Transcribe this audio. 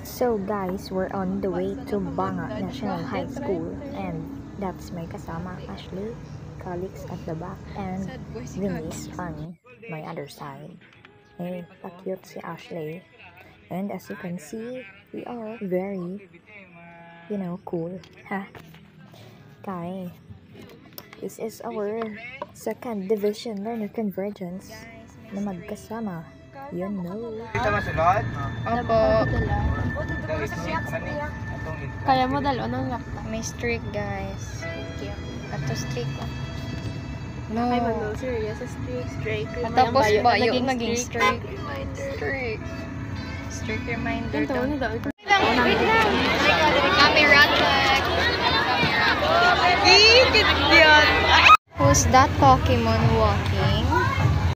So guys, we're on the way to Banga National High School, and that's my kasama Ashley, colleagues at the back, and Vinny's on my other side. Hey, pa-cute si Ashley. And as you can see, we are very, cool. Ha? Okay. This is our second division learner convergence na magkasama. You know. Kita masulod? Opo. Kaya mo dalo ng laptop. May streak, guys. Ato streak. No. Ay, mag-no serious sa streak. Tapos ba yung naging streak? Streak reminder. Ito, ano daw? Wait lang. Camera check. Who's that Pokemon walking?